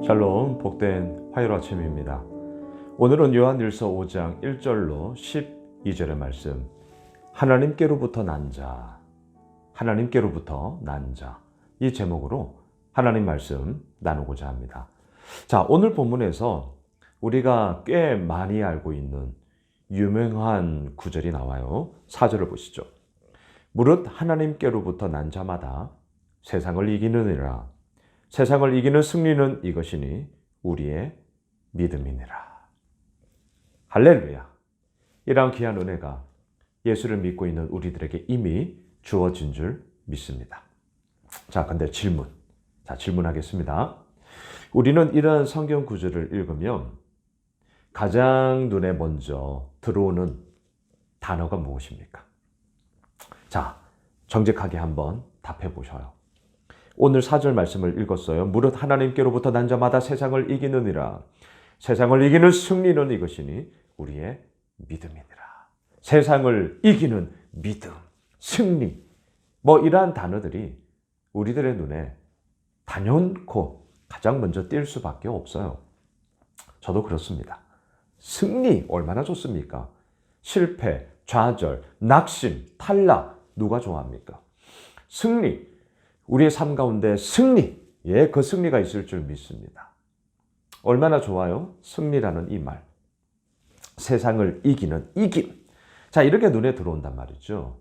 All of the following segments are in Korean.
샬롬, 복된 화요일 아침입니다. 오늘은 요한일서 5장 1절로 12절의 말씀, 하나님께로부터 난 자, 하나님께로부터 난 자, 이 제목으로 하나님 말씀 나누고자 합니다. 자, 오늘 본문에서 우리가 꽤 많이 알고 있는 유명한 구절이 나와요. 4절을 보시죠. 무릇 하나님께로부터 난 자마다 세상을 이기느니라. 세상을 이기는 승리는 이것이니 우리의 믿음이니라. 할렐루야. 이러한 귀한 은혜가 예수를 믿고 있는 우리들에게 이미 주어진 줄 믿습니다. 자, 근데 질문하겠습니다. 우리는 이러한 성경 구절을 읽으면 가장 눈에 먼저 들어오는 단어가 무엇입니까? 자, 정직하게 한번 답해 보셔요. 오늘 4절 말씀을 읽었어요. 무릇 하나님께로부터 난 자마다 세상을 이기느니라. 세상을 이기는 승리는 이것이니 우리의 믿음이니라. 세상을 이기는 믿음, 승리, 이러한 단어들이 우리들의 눈에 단연코 가장 먼저 띌 수밖에 없어요. 저도 그렇습니다. 승리 얼마나 좋습니까? 실패, 좌절, 낙심, 탈락 누가 좋아합니까? 승리, 우리의 삶 가운데 승리, 그 승리가 있을 줄 믿습니다. 얼마나 좋아요? 승리라는 이 말. 세상을 이기는 이김. 자, 이렇게 눈에 들어온단 말이죠.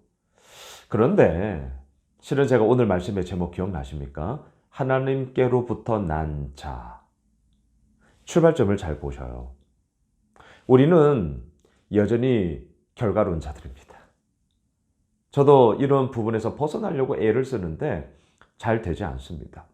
그런데 실은 제가 오늘 말씀의 제목 기억나십니까? 하나님께로부터 난 자. 출발점을 잘 보셔요. 우리는 여전히 결과론자들입니다. 저도 이런 부분에서 벗어나려고 애를 쓰는데 잘 되지 않습니다.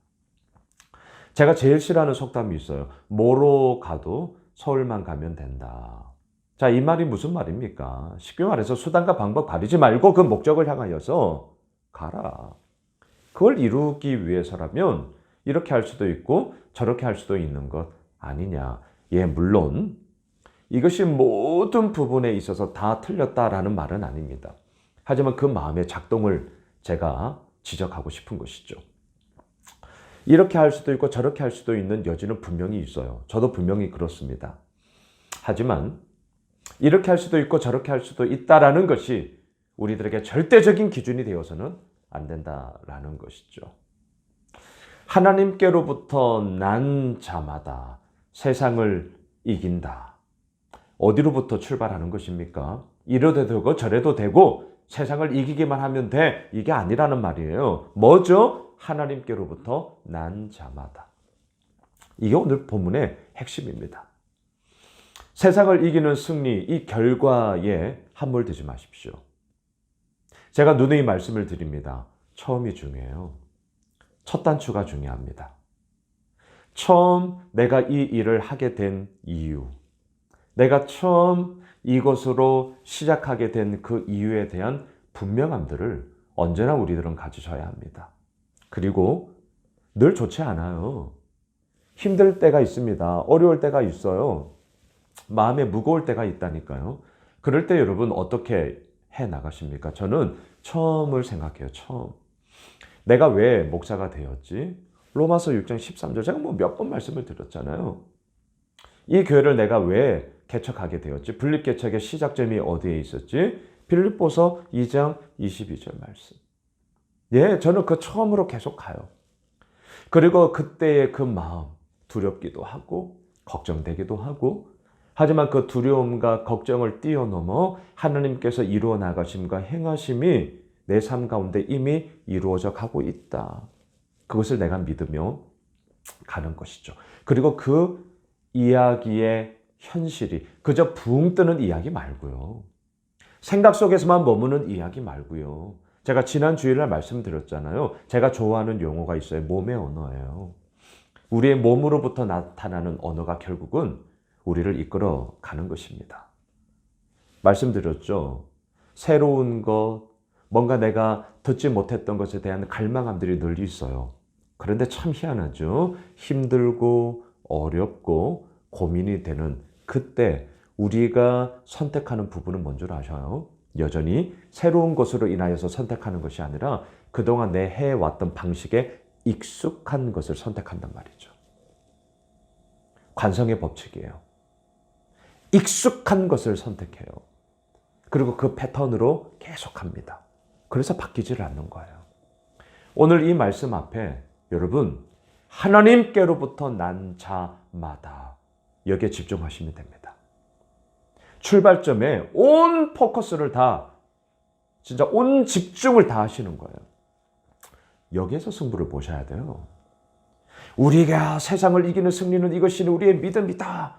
제가 제일 싫어하는 속담이 있어요. 뭐로 가도 서울만 가면 된다. 자, 이 말이 무슨 말입니까? 쉽게 말해서 수단과 방법 가리지 말고 그 목적을 향하여서 가라. 그걸 이루기 위해서라면 이렇게 할 수도 있고 저렇게 할 수도 있는 것 아니냐. 물론 이것이 모든 부분에 있어서 다 틀렸다라는 말은 아닙니다. 하지만 그 마음의 작동을 제가 지적하고 싶은 것이죠. 이렇게 할 수도 있고 저렇게 할 수도 있는 여지는 분명히 있어요. 저도 분명히 그렇습니다. 하지만 이렇게 할 수도 있고 저렇게 할 수도 있다라는 것이 우리들에게 절대적인 기준이 되어서는 안 된다라는 것이죠. 하나님께로부터 난 자마다 세상을 이긴다. 어디로부터 출발하는 것입니까? 이래도 되고 저래도 되고 세상을 이기기만 하면 돼. 이게 아니라는 말이에요. 뭐죠? 하나님께로부터 난 자마다. 이게 오늘 본문의 핵심입니다. 세상을 이기는 승리, 이 결과에 함몰되지 마십시오. 제가 누누이 말씀을 드립니다. 처음이 중요해요. 첫 단추가 중요합니다. 처음 내가 이 일을 하게 된 이유, 내가 처음 이것으로 시작하게 된 그 이유에 대한 분명함들을 언제나 우리들은 가지셔야 합니다. 그리고 늘 좋지 않아요. 힘들 때가 있습니다. 어려울 때가 있어요. 마음에 무거울 때가 있다니까요. 그럴 때 여러분 어떻게 해 나가십니까? 저는 처음을 생각해요. 처음. 내가 왜 목사가 되었지? 로마서 6장 13절 제가 몇 번 말씀을 드렸잖아요. 이 교회를 내가 왜 개척하게 되었지? 분립개척의 시작점이 어디에 있었지? 빌립보서 2장 22절 말씀. 저는 그 처음으로 계속 가요. 그리고 그때의 그 마음, 두렵기도 하고 걱정되기도 하고, 하지만 그 두려움과 걱정을 뛰어넘어 하나님께서 이루어 나가심과 행하심이 내 삶 가운데 이미 이루어져 가고 있다. 그것을 내가 믿으며 가는 것이죠. 그리고 그 이야기의 현실이 그저 붕 뜨는 이야기 말고요. 생각 속에서만 머무는 이야기 말고요. 제가 지난 주일날 말씀드렸잖아요. 제가 좋아하는 용어가 있어요. 몸의 언어예요. 우리의 몸으로부터 나타나는 언어가 결국은 우리를 이끌어 가는 것입니다. 말씀드렸죠. 새로운 것, 뭔가 내가 듣지 못했던 것에 대한 갈망함들이 늘 있어요. 그런데 참 희한하죠. 힘들고 어렵고 고민이 되는 그때 우리가 선택하는 부분은 뭔 줄 아셔요? 여전히 새로운 것으로 인하여서 선택하는 것이 아니라 그동안 내 해왔던 방식에 익숙한 것을 선택한단 말이죠. 관성의 법칙이에요. 익숙한 것을 선택해요. 그리고 그 패턴으로 계속합니다. 그래서 바뀌지를 않는 거예요. 오늘 이 말씀 앞에 여러분, 하나님께로부터 난 자마다 여기에 집중하시면 됩니다. 출발점에 온 포커스를 다, 진짜 온 집중을 다 하시는 거예요. 여기에서 승부를 보셔야 돼요. 우리가 세상을 이기는 승리는 이것이 우리의 믿음이다.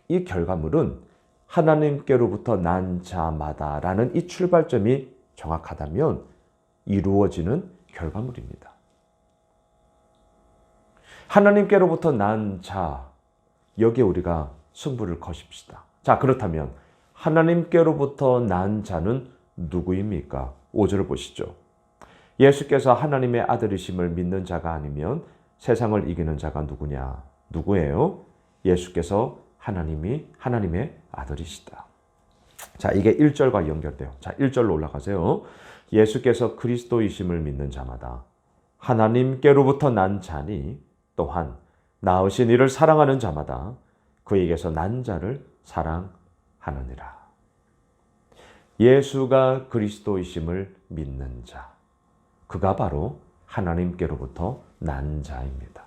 이 결과물은 하나님께로부터 난 자마다라는 이 출발점이 정확하다면 이루어지는 결과물입니다. 하나님께로부터 난 자, 여기에 우리가 승부를 거십시다. 자, 그렇다면 하나님께로부터 난 자는 누구입니까? 5절을 보시죠. 예수께서 하나님의 아들이심을 믿는 자가 아니면 세상을 이기는 자가 누구냐? 누구예요? 예수께서 하나님의 아들이시다. 자, 이게 1절과 연결돼요. 자, 1절로 올라가세요. 예수께서 그리스도이심을 믿는 자마다 하나님께로부터 난 자니 또한 낳으신 이를 사랑하는 자마다 그에게서 난 자를 사랑하느니라. 예수가 그리스도이심을 믿는 자, 그가 바로 하나님께로부터 난 자입니다.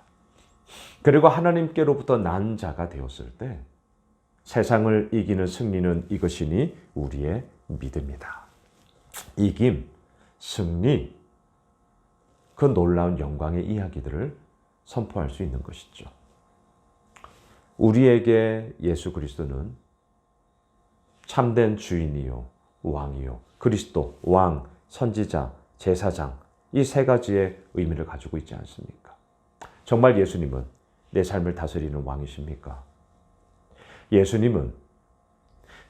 그리고 하나님께로부터 난 자가 되었을 때 세상을 이기는 승리는 이것이니 우리의 믿음이다. 이김, 승리, 그 놀라운 영광의 이야기들을 선포할 수 있는 것이죠. 우리에게 예수 그리스도는 참된 주인이요, 왕이요, 그리스도, 왕, 선지자, 제사장, 이 세 가지의 의미를 가지고 있지 않습니까? 정말 예수님은 내 삶을 다스리는 왕이십니까? 예수님은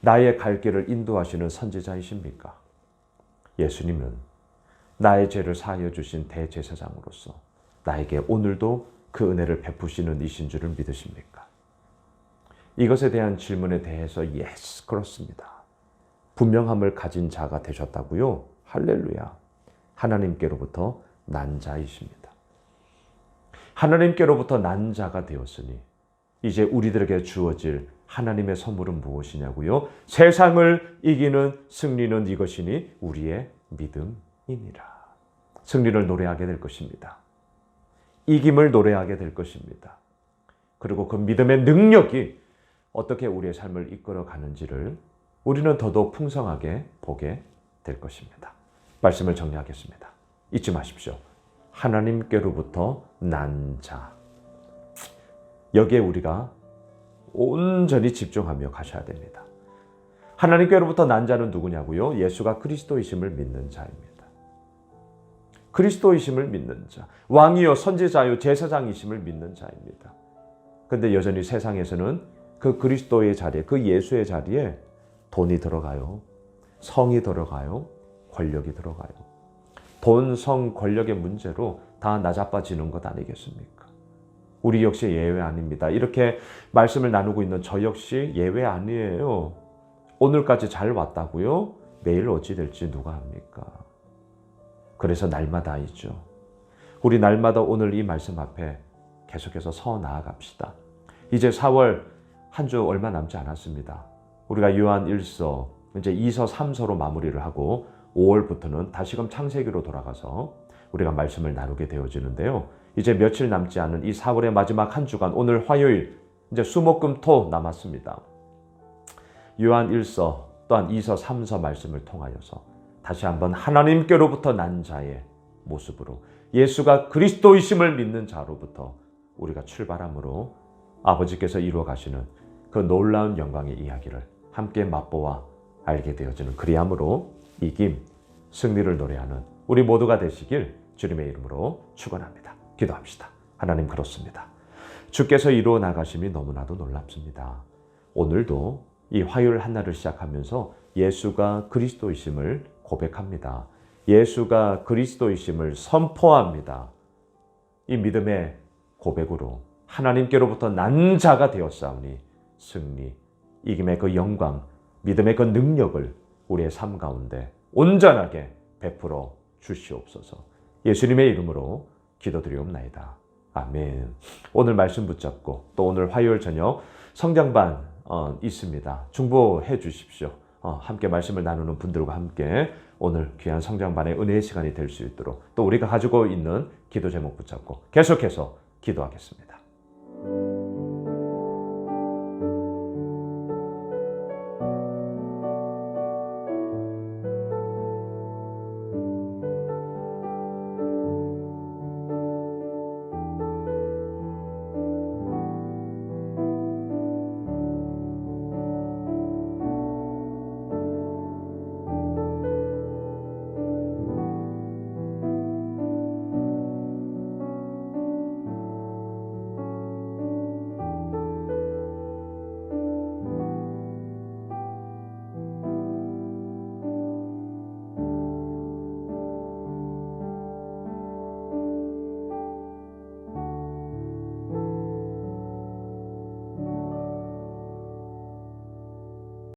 나의 갈 길을 인도하시는 선지자이십니까? 예수님은 나의 죄를 사하여 주신 대제사장으로서 나에게 오늘도 그 은혜를 베푸시는 이신 줄을 믿으십니까? 이것에 대한 질문에 대해서 yes, 그렇습니다. 분명함을 가진 자가 되셨다고요? 할렐루야. 하나님께로부터 난 자이십니다. 하나님께로부터 난 자가 되었으니 이제 우리들에게 주어질 하나님의 선물은 무엇이냐고요? 세상을 이기는 승리는 이것이니 우리의 믿음이니라. 승리를 노래하게 될 것입니다. 이김을 노래하게 될 것입니다. 그리고 그 믿음의 능력이 어떻게 우리의 삶을 이끌어 가는지를 우리는 더더욱 풍성하게 보게 될 것입니다. 말씀을 정리하겠습니다. 잊지 마십시오. 하나님께로부터 난 자. 여기에 우리가 온전히 집중하며 가셔야 됩니다. 하나님께로부터 난 자는 누구냐고요? 예수가 그리스도이심을 믿는 자입니다. 그리스도이심을 믿는 자. 왕이요, 선지자요, 제사장이심을 믿는 자입니다. 그런데 여전히 세상에서는 그 그리스도의 자리에, 그 예수의 자리에 돈이 들어가요. 성이 들어가요. 권력이 들어가요. 돈, 성, 권력의 문제로 다 나자빠지는 것 아니겠습니까? 우리 역시 예외 아닙니다. 이렇게 말씀을 나누고 있는 저 역시 예외 아니에요. 오늘까지 잘 왔다고요? 내일 어찌 될지 누가 합니까? 그래서 날마다이죠. 우리 날마다 오늘 이 말씀 앞에 계속해서 서 나아갑시다. 이제 4월 한 주 얼마 남지 않았습니다. 우리가 요한 1서, 이제 2서, 3서로 마무리를 하고 5월부터는 다시금 창세기로 돌아가서 우리가 말씀을 나누게 되어지는데요. 이제 며칠 남지 않은 이 4월의 마지막 한 주간, 오늘 화요일, 이제 수목금토 남았습니다. 요한 1서 또한 2서, 3서 말씀을 통하여서 다시 한번 하나님께로부터 난 자의 모습으로 예수가 그리스도이심을 믿는 자로부터 우리가 출발함으로 아버지께서 이루어 가시는 그 놀라운 영광의 이야기를 함께 맛보아 알게 되어지는 그리함으로 이김, 승리를 노래하는 우리 모두가 되시길 주님의 이름으로 축원합니다. 기도합시다. 하나님, 그렇습니다. 주께서 이루어 나가심이 너무나도 놀랍습니다. 오늘도 이 화요일 한날을 시작하면서 예수가 그리스도이심을 고백합니다. 예수가 그리스도이심을 선포합니다. 이 믿음의 고백으로 하나님께로부터 난 자가 되었사오니 승리, 이김의 그 영광, 믿음의 그 능력을 우리의 삶 가운데 온전하게 베풀어 주시옵소서. 예수님의 이름으로 기도드리옵나이다. 아멘. 오늘 말씀 붙잡고 또 오늘 화요일 저녁 성장반 있습니다. 중보해 주십시오. 함께 말씀을 나누는 분들과 함께 오늘 귀한 성장반의 은혜의 시간이 될 수 있도록 또 우리가 가지고 있는 기도 제목 붙잡고 계속해서 기도하겠습니다.